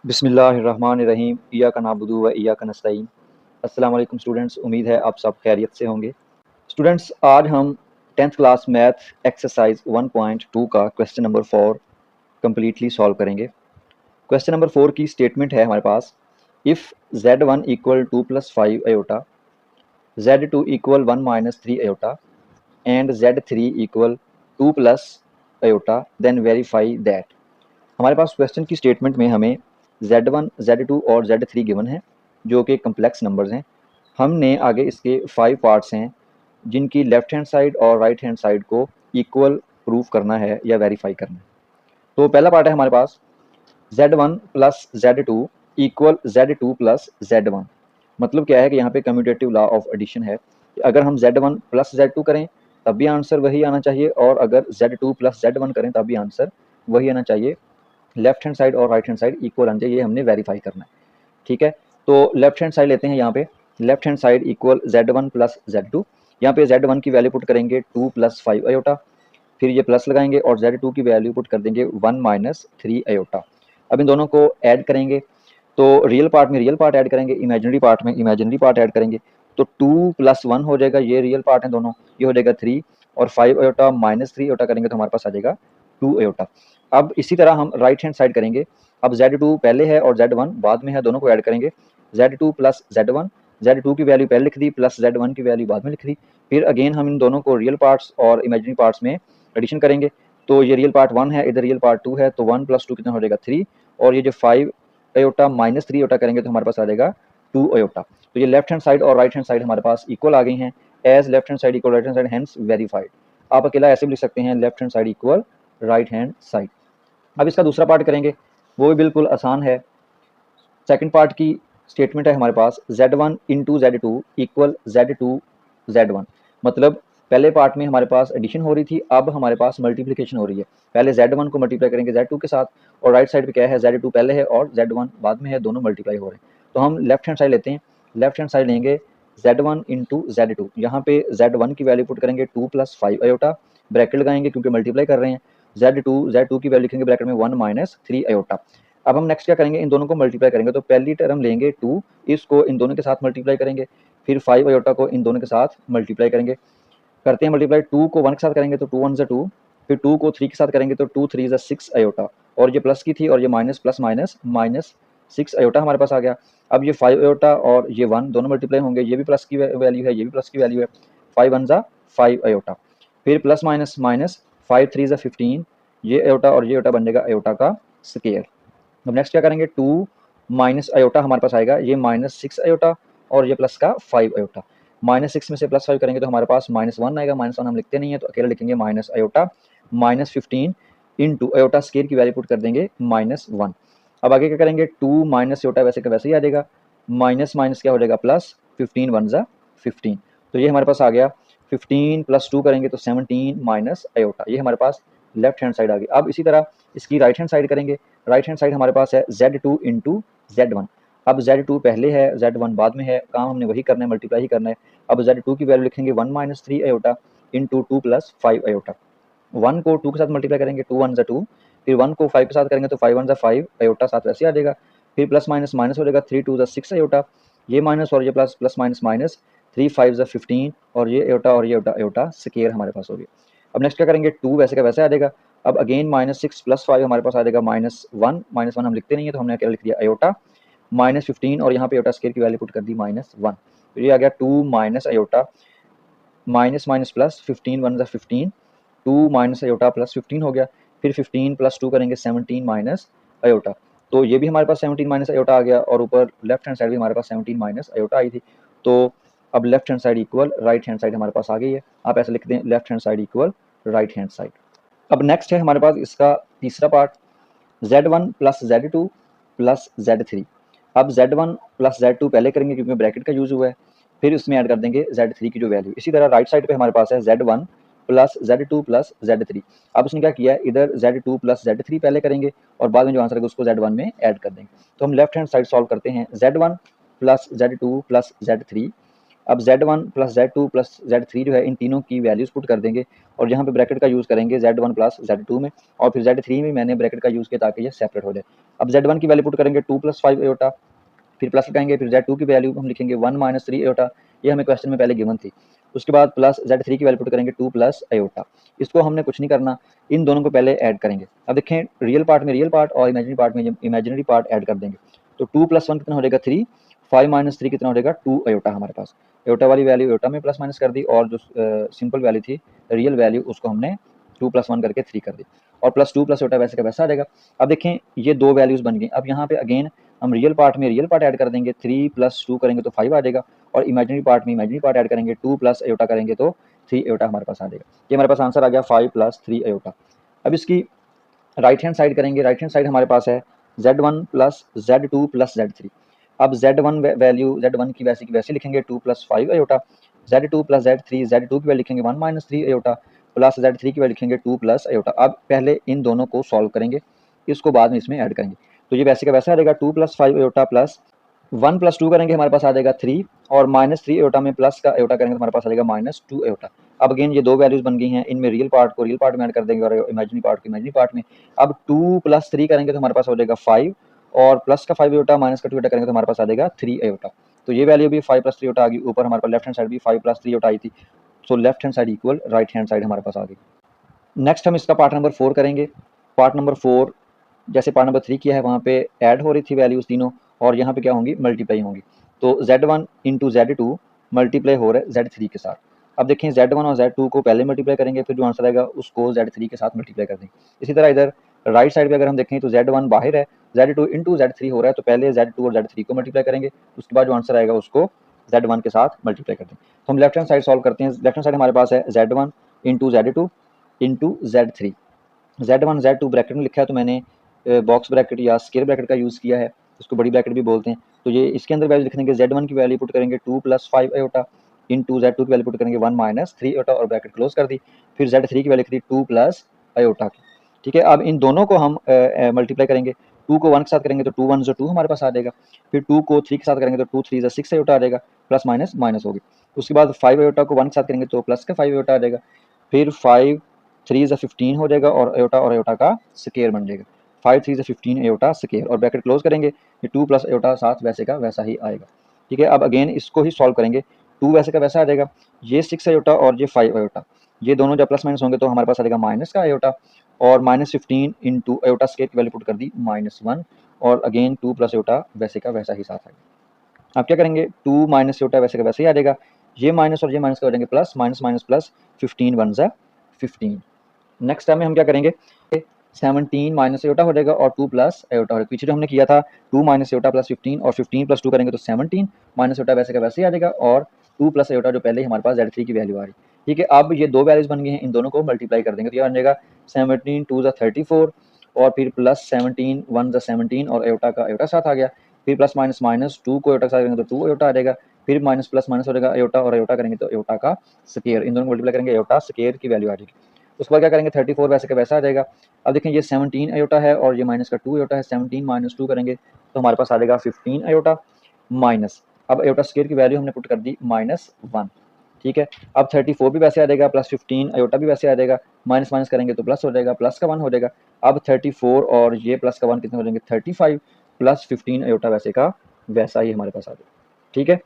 बिस्मिल्लाहिर्रहमानिर्रहीम इय्याका नअबुदु व इय्याका नस्तईन। अस्सलाम वालेकुम स्टूडेंट्स, उम्मीद है आप सब खैरियत से होंगे। स्टूडेंट्स, आज हम 10th क्लास मैथ एक्सरसाइज 1.2 का क्वेश्चन नंबर 4 कम्प्लीटली सॉल्व करेंगे। क्वेश्चन नंबर 4 की स्टेटमेंट है हमारे पास, if z1 equal 2 plus 5 iota, z2 equal 1 minus 3 iota and z3 equal 2 plus iota, then verify that. हमारे पास क्वेश्चन की स्टेटमेंट में हमें Z1, Z2 और Z3 गिवन है जो कि कम्प्लेक्स नंबर्स हैं। हमने आगे इसके 5 पार्ट्स हैं जिनकी लेफ्ट हैंड साइड और राइट हैंड साइड को इक्वल प्रूफ करना है या वेरीफाई करना है। तो पहला पार्ट है हमारे पास Z1 plus Z2 equal Z2 plus Z1। मतलब क्या है कि यहाँ पे कम्यूटेटिव लॉ ऑफ एडिशन है। अगर हम Z1 प्लस Z2 करें तब भी आंसर वही आना चाहिए, और अगर Z2 प्लस Z1 करें तब भी आंसर वही आना चाहिए। लेफ्ट हैंड साइड और राइट हैंड साइड इक्वल आना चाहिए, ये हमने वेरीफाई करना है। ठीक है, तो लेफ्ट हैंड साइड लेते हैं। यहाँ पे left hand side equal Z1 plus Z2। यहाँ पे Z1 की वैल्यू पुट करेंगे 2 प्लस 5 अयोटा, फिर ये प्लस लगाएंगे और Z2 की वैल्यू पुट कर देंगे 1 माइनस 3 अयोटा। अब इन दोनों को ऐड करेंगे, तो रियल पार्ट में रियल पार्ट ऐड करेंगे, इमेजिनरी पार्ट में इमेजिनरी पार्ट ऐड करेंगे। तो 2 प्लस 1 हो जाएगा, ये रियल पार्ट है दोनों, ये हो जाएगा 3, और 5 अयोटा माइनस 3 अयोटा करेंगे तो हमारे पास आ जाएगा 2 अयोटा। अब इसी तरह हम राइट हैंड साइड करेंगे। अब Z2 पहले है और Z1 बाद में है, दोनों को ऐड करेंगे। Z2 प्लस Z1, Z2 की वैल्यू पहले लिख दी प्लस Z1 की वैल्यू बाद में लिख दी। फिर अगेन हम इन दोनों को रियल पार्ट्स और इमेजिनरी पार्ट्स में एडिशन करेंगे। तो ये रियल पार्ट 1 है, इधर रियल पार्ट 2 है, तो 1 प्लस 2 कितना हो जाएगा 3, और ये जो 5 अयोटा माइनस 3 अयोटा करेंगे तो हमारे पास आ जाएगा 2 अयोटा। तो ये लेफ्ट हैंड साइड और राइट हैंड साइड हमारे पास इक्वल आ गई हैं। As left hand side equal right hand side, hence verified. आप अकेला ऐसे भी लिख सकते हैं, left hand side equal right hand side. अब इसका दूसरा पार्ट करेंगे, वो भी बिल्कुल आसान है। सेकंड पार्ट की स्टेटमेंट है हमारे पास Z1 into Z2 equal Z2 Z1। मतलब पहले पार्ट में हमारे पास एडिशन हो रही थी, अब हमारे पास मल्टीप्लिकेशन हो रही है। पहले Z1 को मल्टीप्लाई करेंगे Z2 के साथ, और राइट साइड पे क्या है, Z2 पहले है और Z1 बाद में है, दोनों मल्टीप्लाई हो रहे हैं। तो हम लेफ्ट हैंड साइड लेते हैं, लेफ्ट हैंड साइड लेंगे Z1 इंटू Z2। यहाँ पे Z1 की वैल्यू पुट करेंगे 2 प्लस 5 अयोटा, ब्रैकेट लगाएंगे क्योंकि मल्टीप्लाई कर रहे हैं। Z2 की वैल्यू लिखेंगे ब्रैकेट में 1 माइनस 3 अयोटा। अब हम नेक्स्ट क्या करेंगे, इन दोनों को मल्टीप्लाई करेंगे। तो पहली टर्म लेंगे 2, इसको इन दोनों के साथ मल्टीप्लाई करेंगे, फिर 5 अयोटा को इन दोनों के साथ मल्टीप्लाई करेंगे। करते हैं मल्टीप्लाई, 2 को 1 के साथ करेंगे तो 2 1 ज़ा 2, फिर 2 को 3 के साथ करेंगे तो 2 3 ज़ा 6 अयोटा, और ये प्लस की थी और ये minus plus minus minus 6 iota हमारे पास आ गया। अब ये 5 अयोटा और ये 1 दोनों मल्टीप्लाई होंगे, ये भी प्लस की वैल्यू है, ये भी प्लस की वैल्यू है। 5 1 ज़ा 5 अयोटा, फिर प्लस माइनस माइनस 5 3 ज़ा 15, ये अयोटा और ये अयोटा बन जाएगा अयोटा का स्क्वायर। अब नेक्स्ट क्या करेंगे, 2 माइनस अयोटा हमारे पास आएगा, ये माइनस 6 अयोटा और ये प्लस का 5 अयोटा। माइनस 6 में से प्लस 5 करेंगे तो हमारे पास माइनस 1 आएगा। माइनस 1 हम लिखते नहीं है तो अकेला लिखेंगे minus iota minus 15 into iota square की वैल्यू पुट कर देंगे माइनस 1। अब आगे क्या करेंगे, 2 माइनस अयोटा वैसे का वैसे ही आ जाएगा, माइनस माइनस क्या हो जाएगा प्लस, 15 1 ज़ा 15। तो ये हमारे पास आ गया 15 प्लस 2 करेंगे तो 17 माइनस अयोटा, ये हमारे पास लेफ्ट हैंड साइड आ गई। अब इसी तरह इसकी राइट हैंड साइड करेंगे। राइट हैंड साइड हमारे पास है Z2 इंटू Z1। अब Z2 पहले है, Z1 बाद में है, काम हमने वही करना है, मल्टीप्लाई ही करना है। अब Z2 की वैल्यू लिखेंगे 1 minus 3 iota into 2 plus 5 iota. 1 को 2 के साथ मल्टीप्लाई करेंगे, 2 1 ज़ा 2, फिर 1 को 5 के साथ करेंगे तो 5 1 ज़ा 5 अयोटा साथ वैसे आ जाएगा। फिर प्लस माइनस माइनस हो जाएगा, 3 2 ज़ा 6 अयोटा, ये माइनस और ये प्लस, प्लस माइनस माइनस 3 5 ज़ा 15, और ये अयोटा और ये अयोटा अयोटा स्क्वायर हमारे पास हो गया। अब नेक्स्ट क्या करेंगे, 2 वैसे का वैसे आ जाएगा। अब अगेन माइनस 6 प्लस 5 हमारे पास आ जाएगा माइनस 1। माइनस 1 हम लिखते नहीं है तो हमने क्या लिख दिया अयोटा माइनस 15, और यहाँ पे अयोटा स्क्वायर की वैल्यू पुट कर दी माइनस 1। तो ये आ गया 2 minus iota minus minus plus 15 1 ज़ा 15, 2 माइनस अयोटा प्लस 15 हो गया। फिर 15 प्लस 2 करेंगे 17 माइनस अयोटा, तो ये भी हमारे पास 17 माइनस अयोटा आ गया, और ऊपर लेफ्ट हैंड साइड भी हमारे पास 17 माइनस अयोटा आई थी। तो अब left hand side equal right hand side हमारे पास आ गई है। आप ऐसे लिख दें, left hand side equal right hand side. अब नेक्स्ट है हमारे पास इसका तीसरा part, Z1 plus Z2 plus Z3। अब Z1 प्लस Z2 पहले करेंगे क्योंकि ब्रैकेट का यूज़ हुआ है, फिर उसमें ऐड कर देंगे Z3 की जो वैल्यू। इसी तरह राइट साइड पे हमारे पास है Z1 plus Z2 plus Z3। अब उसने क्या किया है, इधर Z2 प्लस Z3 पहले करेंगे और बाद में जो आंसर है उसको Z1 में ऐड कर देंगे। तो हम लेफ्ट हैंड साइड सॉल्व करते हैं, Z1 plus Z2 plus Z3 अब Z1 plus Z2 plus Z3 जो है इन तीनों की वैल्यूज़ पुट कर देंगे और यहाँ पे ब्रैकेट का यूज़ करेंगे Z1 प्लस Z2 में, और फिर Z3 में मैंने ब्रैकेट का यूज़ किया ताकि ये सेपरेट हो जाए। अब Z1 की वैल्यू पुट करेंगे 2 प्लस 5 आयोटा, फिर प्लस लगाएंगे, फिर Z2 की वैल्यू हम लिखेंगे 1 माइनस 3 आयोटा, ये हमें क्वेश्चन में पहले गिवन थी। उसके बाद प्लस Z3 की वैल्यू पुट करेंगे 2 प्लस आयोटा। इसको हमने कुछ नहीं करना, इन दोनों को पहले ऐड करेंगे। अब देखें रियल पार्ट में रियल पार्ट और इमेजिनरी पार्ट में इमेजिनरी पार्ट ऐड कर देंगे। तो 2 प्लस 1 कितना हो जाएगा 3, 5 माइनस 3 कितना हो जाएगा 2 आयोटा हमारे पास। आयोटा वाली वैल्यू आयोटा में प्लस माइनस कर दी, और जो सिंपल वैल्यू थी रियल वैल्यू उसको हमने 2 प्लस 1 करके 3 कर दी, और प्लस 2 प्लस आयोटा वैसे का वैसा आ जाएगा। अब देखें ये दो वैल्यूज़ बन गई। अब यहाँ पे अगेन हम रियल पार्ट में रियल पार्ट ऐड कर देंगे, 3 प्लस 2 करेंगे तो 5 आ जाएगा, और इमेजिनरी पार्ट में इमेजिनरी पार्ट ऐड करेंगे, 2 प्लस आयोटा करेंगे तो 3 आयोटा हमारे पास आ जाएगा। ये हमारे पास आंसर आ गया 5 प्लस 3 आयोटा। अब इसकी राइट हैंड साइड करेंगे, राइट हैंड साइड हमारे पास है Z1 plus Z2 plus Z3। अब Z1 वैल्यू Z1 की वैसे लिखेंगे 2 plus 5 iota, Z2 plus Z3 Z2 की वैल्यू लिखेंगे 1 माइनस 3 आयोटा, प्लस Z3 की वैल्यू लिखेंगे 2 प्लस आयोटा। अब पहले इन दोनों को सॉल्व करेंगे, इसको बाद में इसमें ऐड करेंगे। तो ये वैसे का वैसा आ जाएगा 2 प्लस 5 आयोटा प्लस 1 प्लस 2 करेंगे हमारे पास आ जाएगा 3, और माइनस 3 आयोटा में प्लस का आयोटा करेंगे तो हमारे पास आ जाएगा माइनस 2 आयोटा। अब अगेन ये दो वैल्यूज बन गई हैं, इनमें रियल पार्ट को रियल पार्ट में ऐड कर देंगे और इमेजिनरी पार्ट को इमेजिनरी पार्ट में। अब 2 प्लस 3 करेंगे तो हमारे पास हो जाएगा 5, और प्लस का 5 आयोटा माइनस का 2 आयोटा करेंगे तो हमारे पास आ जाएगा 3 आयोटा। तो ये वैल्यू भी 5 प्लस 3 आयोटा आ गई। ऊपर हमारे पास लेफ्ट हैंड साइड भी 5 प्लस 3 आयोटा आई थी, so left hand side equal right hand side हमारे पास आ गई। नेक्स्ट हम इसका पार्ट नंबर 4 करेंगे। पार्ट नंबर 4 जैसे पार्ट नंबर 3 किया है वहाँ पे ऐड हो रही थी वैल्यूज़ तीनों, और यहाँ पे क्या होंगी मल्टीप्लाई होंगी। तो Z1 इंटू Z2 मल्टीप्लाई हो रहा है Z3 के साथ। अब देखें Z1 और Z2 को पहले मल्टीप्लाई करेंगे, फिर जो आंसर आएगा उसको Z3 के साथ मल्टीप्लाई कर देंगे। इसी तरह इधर राइट साइड पे अगर हम देखें तो Z1 बाहर है, Z2 इंटू Z3 हो रहा है, तो पहले Z2 और Z3 को मल्टीप्लाई करेंगे, उसके बाद जो आंसर आएगा उसको Z1 के साथ मल्टीप्लाई कर देंगे। तो हम लेफ्ट हैंड साइड सॉल्व करते हैं। लेफ्ट हैंड साइड हमारे पास है Z1 into Z2 into Z3। Z1 Z2 bracket में लिखा है, तो मैंने बॉक्स ब्रैकेट या स्क्वायर ब्रैकेट का यूज़ किया है, इसको बड़ी ब्रैकेट भी बोलते हैं। तो ये इसके अंदर वैल्यू लिख देंगे, Z1 की वैल्यू पुट करेंगे 2 प्लस 5 आयोटा, इंटू Z2 की वैल्यू पुट करेंगे 1 माइनस 3 आयोटा, और ब्रैकेट क्लोज कर दी। फिर Z3 की वैल्यू लिख दी 2 प्लस आयोटा की। ठीक है, अब इन दोनों को हम मल्टीप्लाई करेंगे। 2 को 1 के साथ करेंगे तो 2 1 जो 2 हमारे पास आ जाएगा, फिर 2 को 3 के साथ करेंगे तो 2 3 जो 6 आयोटा आ जाएगा, प्लस माइनस माइनस होगी। उसके बाद 5 आयोटा को 1 के साथ करेंगे तो प्लस का 5 आयोटा आ जाएगा, फिर 5 3 जो 15 हो जाएगा, और आयोटा का स्क्वायर बन जाएगा। 5 3 15 आयोटा स्क्वायर, और ब्रैकेट क्लोज करेंगे, ये 2 प्लस आयोटा साथ वैसे का वैसा ही आएगा। ठीक है, अब अगेन इसको ही सॉल्व करेंगे। 2 वैसे का वैसा आ जाएगा, ये 6 आयोटा और ये 5 आयोटा, ये दोनों जब प्लस माइनस होंगे तो हमारे पास आ जाएगा माइनस का आयोटा, और माइनस 15 इंटू आयोटा स्क्वायर की वैल्यू पुट कर दी -1, और अगेन 2 प्लस आयोटा वैसे का वैसा ही साथ आएगा। अब क्या करेंगे, 2 माइनस आयोटा वैसे का वैसे ही आ जाएगा, ये माइनस और ये माइनस का हो जाएंगे प्लस, माइनस माइनस प्लस, 15 1 जा 15। नेक्स्ट टाइम में हम क्या करेंगे, 17 माइनस आयोटा हो जाएगा और 2 प्लस आयोटा हो जाएगा। पीछे जो हमने किया था 2 माइनस आयोटा प्लस 15, और 15 प्लस 2 करेंगे तो 17 माइनस आयोटा वैसे का वैसे ही आ जाएगा, और 2 प्लस आयोटा जो पहले ही हमारे पास Z3 की वैल्यू आ रही। ठीक है, अब ये दो वैल्यूज बन गई हैं, इन दोनों को मल्टीप्लाई कर देंगे तो ये बन जाएगा 17 2 जा 34, और फिर प्लस 17 1 जा 17, और आयोटा का आयोटा साथ आ गया, फिर प्लस माइनस माइनस 2 को आयोटा के साथ करेंगे तो 2 आयोटा आ जाएगा, फिर माइनस प्लस माइनस हो जाएगा आयोटा, और आयोटा करेंगे तो आयोटा का स्क्वायर, इन दोनों को मल्टीप्लाई करेंगे, आयोटा स्क्वायर की वैल्यू आ जाएगी। उसके बाद क्या करेंगे, 34 वैसे का वैसा आ जाएगा। अब देखें ये 17 आयोटा है और ये माइनस का 2 आयोटा है, 17 माइनस 2 करेंगे तो हमारे पास आ जाएगा 15 आयोटा माइनस, अब आयोटा स्क्वायर की वैल्यू हमने पुट कर दी -1। ठीक है, अब 34 भी वैसे आ जाएगा, प्लस 15 आयोटा भी वैसे आ जाएगा, माइनस माइनस करेंगे तो प्लस हो जाएगा, प्लस का 1 हो जाएगा। अब 34 और ये प्लस का 1 कितने हो जाएंगे, 35 प्लस 15 आयोटा वैसे का वैसा ही हमारे पास आ जाएगा। ठीक है,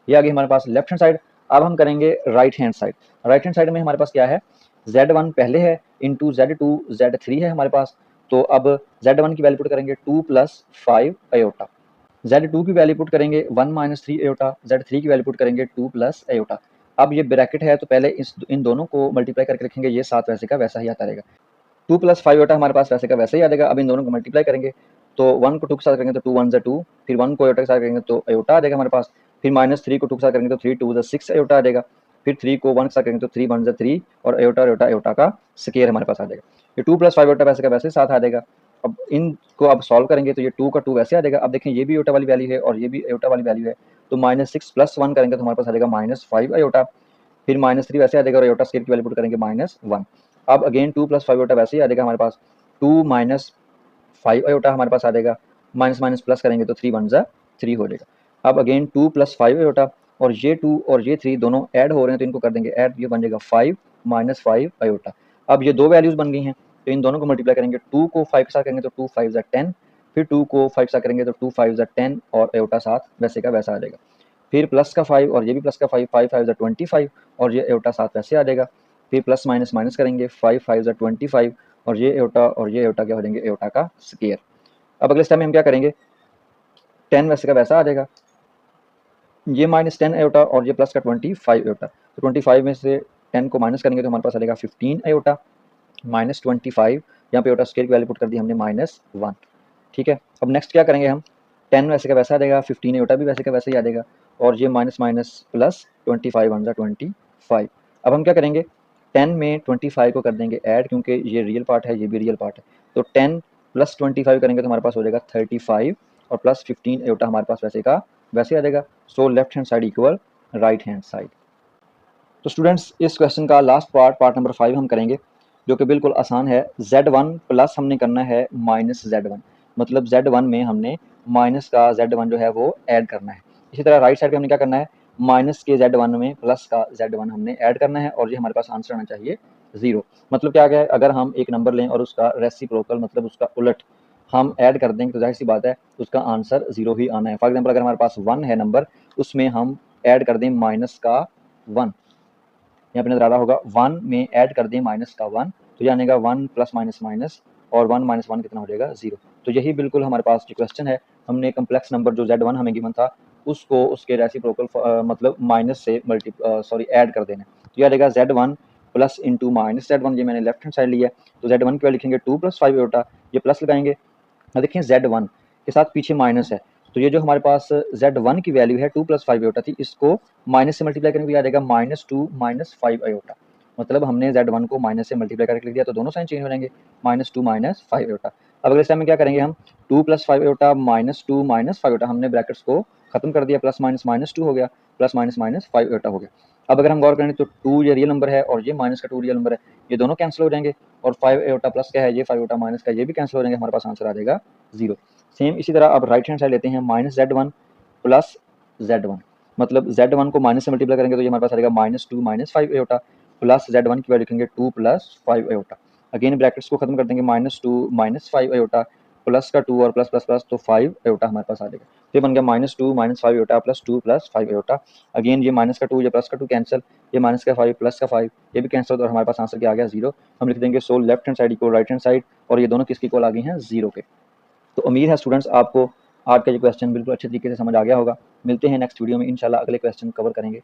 ये आ गई हमारे पास लेफ्ट हैंड साइड। अब हम करेंगे right hand side. Right hand side में हमारे पास क्या है, Z1 पहले है, इंटू Z2 Z3 है हमारे पास। तो अब Z1 की वैल्यू पुट करेंगे 2 प्लस 5 आयोटा, Z2 की वैल्यू पुट करेंगे 1 माइनस 3 आयोटा, Z3 की वैल्यू पुट करेंगे 2 प्लस आयोटा। अब ये ब्रैकेट है तो पहले इन दोनों को मल्टीप्लाई करके रखेंगे, ये साथ वैसे का वैसा ही आता रहेगा। 2 प्लस 5 आयोटा हमारे पास वैसे का वैसे ही आ जाएगा। अब इन दोनों को मल्टीप्लाई करेंगे तो 1 को 2 के साथ करेंगे तो 2 1 जा 2, फिर 1 को आयोटा के साथ करेंगे तो आयोटा आ जाएगा हमारे पास, फिर -3 को 2 के साथ करेंगे तो 3 2 जा 6 आयोटा आ जाएगा, फिर 3 को 1 के साथ करेंगे तो 3 1 जा 3, और आयोटा आयोटा आयोटा का स्क्वायर हमारे पास आ जाएगा। ये 2 प्लस 5 आयोटा वैसे का वैसे साथ आ जाएगा। अब इनको अब सॉल्व करेंगे तो ये 2 का 2 वैसे आ जाएगा। अब देखें ये भी आयोटा वाली वैल्यू है और ये भी आयोटा वाली वैल्यू है, तो -6 प्लस 1 करेंगे तो हमारे पास आ जाएगा -5 आयोटा, फिर -3 वैसे आ जाएगा, और आयोटा स्क्वायर की वैल्यू पुट करेंगे -1। अब अगेन 2 प्लस 5 आयोटा वैसे ही आ जाएगा हमारे पास, 2 माइनस 5 आयोटा हमारे पास आ जाएगा, माइनस माइनस प्लस करेंगे तो 3 1 जा 3 हो जाएगा। अब अगेन 2 प्लस 5 आयोटा, और ये 2 और ये 3 दोनों ऐड हो रहे हैं तो इनको कर देंगे ऐड, ये बन जाएगा 5 माइनस 5 आयोटा। अब ये दो वैल्यूज़ बन गई हैं तो इन दोनों को मल्टीप्लाई करेंगे, 2 को 5 के साथ करेंगे तो 2 5 ज़ा 10, फिर 2 को 5 के साथ करेंगे तो 2 5 ज़ा 10 और आयोटा साथ वैसे का वैसा आ जाएगा। फिर प्लस का 5 और ये भी प्लस का 5, 5 5 ज़ा 25 और ये आयोटा साथ वैसे आ जाएगा। फिर प्लस माइनस माइनस करेंगे, 5 5 ज़ा 25 और ये आयोटा और ये आयोटा क्या हो जाएंगे, आयोटा का स्क्वायर। अब अगले स्टेप में हम क्या करेंगे, 10 वैसे का वैसा आ जाएगा, ये -10 आयोटा और ये प्लस का 25 आयोटा। तो 25 में से 10 को माइनस करेंगे तो हमारे पास आ जाएगा 15 आयोटा माइनस 25, यहाँ पे आयोटा स्क्वायर की वैल्यू पुट कर दी हमने -1। ठीक है, अब नेक्स्ट क्या करेंगे हम, 10 वैसे का वैसा आ जाएगा, 15 आयोटा भी वैसे का वैसे ही आ जाएगा और ये माइनस माइनस प्लस 25 वन ज़ा 25। अब हम क्या करेंगे, 10 में 25 को कर देंगे ऐड क्योंकि ये रियल पार्ट है, ये भी रियल पार्ट है। तो 10 प्लस 25 करेंगे तो हमारे पास हो जाएगा 35 और प्लस 15 आयोटा हमारे पास वैसे का वैसे आ जाएगा। So left hand side equal right hand side. तो स्टूडेंट्स इस क्वेश्चन का लास्ट पार्ट नंबर 5 हम करेंगे जो कि बिल्कुल आसान है। Z1 प्लस हमने करना है माइनस Z1, मतलब Z1 में हमने माइनस का Z1 जो है वो ऐड करना है। इसी तरह राइट साइड पे हमने क्या करना है, माइनस के Z1 में प्लस का Z1 हमने ऐड करना है और ये हमारे पास आंसर आना चाहिए 0। मतलब क्या है, अगर हम एक नंबर लें और उसका रेसिप्रोकल मतलब उसका उलट हम ऐड कर देंगे तो जाहिर सी बात है उसका आंसर 0 ही आना है। फॉर एग्जाम्पल अगर हमारे पास 1 है नंबर, उसमें हम ऐड कर दें माइनस का 1, यहाँ पे नजर आ रहा होगा 1 में ऐड कर दें माइनस का 1 तो ये आनेगा 1 प्लस माइनस माइनस और 1 माइनस 1 कितना हो जाएगा 0। तो यही बिल्कुल हमारे पास जो क्वेश्चन है, हमने कम्प्लेक्स नंबर जो Z1 हमें गिवन था उसको उसके रेसिप्रोकल मतलब माइनस से ऐड कर देना है। तो ये आ जाएगा Z1 plus into minus Z1, ये मैंने लेफ्ट हैंड साइड लिया तो Z1 की वैल्यू लिखेंगे 2 + 5 आयोटा, ये प्लस लगाएंगे। अब देखिए Z1 के साथ पीछे माइनस है तो ये जो हमारे पास Z1 की वैल्यू है 2 + 5 आयोटा थी, इसको माइनस से मल्टीप्लाई करेंगे तो आ जाएगा -2 - 5 आयोटा। मतलब हमने Z1 को माइनस से मल्टीप्लाई करके लिख दिया तो दोनों साइन चेंज हो जाएंगे, -2 - 5 आयोटा। अब अगले स्टेप में क्या करेंगे हम, 2 + 5 आयोटा -2 - 5 आयोटा, हमने ब्रैकेट्स को खत्म कर दिया, प्लस माइनस -2 हो गया, प्लस माइनस -5 आयोटा हो गया। अब अगर हम गौर करें तो 2 ये रियल नंबर है और ये माइनस का 2 रियल नंबर है, ये दोनों कैंसिल हो जाएंगे और 5 आयोटा प्लस क्या है, ये 5 आयोटा माइनस का ये भी कैंसिल हो जाएंगे, हमारे पास आंसर आ जाएगा 0। सेम इसी तरह अब राइट हैंड साइड लेते हैं, -Z1 प्लस Z1, मतलब Z1 को माइनस से मल्टीप्लाई करेंगे तो ये हमारे पास आ जाएगा -2 - 5 आयोटा प्लस Z1 की वैल्यू लिखेंगे 2 + 5 आयोटा। अगेन ब्रैकेट्स को खत्म कर देंगे, -2 - 5 आयोटा प्लस का 2 और प्लस प्लस प्लस तो 5 आयोटा हमारे पास आ जाएगा। तो ये बन गया -2 - 5 आयोटा प्लस 2 + 5 आयोटा। अगेन ये माइनस का 2 ये प्लस का 2 कैंसिल, ये माइनस का 5 प्लस का 5 ये भी कैंसिल और हमारे पास आंसर क्या आ गया 0। हम लिख देंगे so left hand side equal right hand side और ये दोनों किसकी इक्वल आ गई हैं 0 के। तो उम्मीद है स्टूडेंट्स आपको आज का ये क्वेश्चन बिल्कुल अच्छे तरीके से समझ आ गया होगा। मिलते हैं नेक्स्ट वीडियो में, इंशाल्लाह अगले क्वेश्चन कवर करेंगे।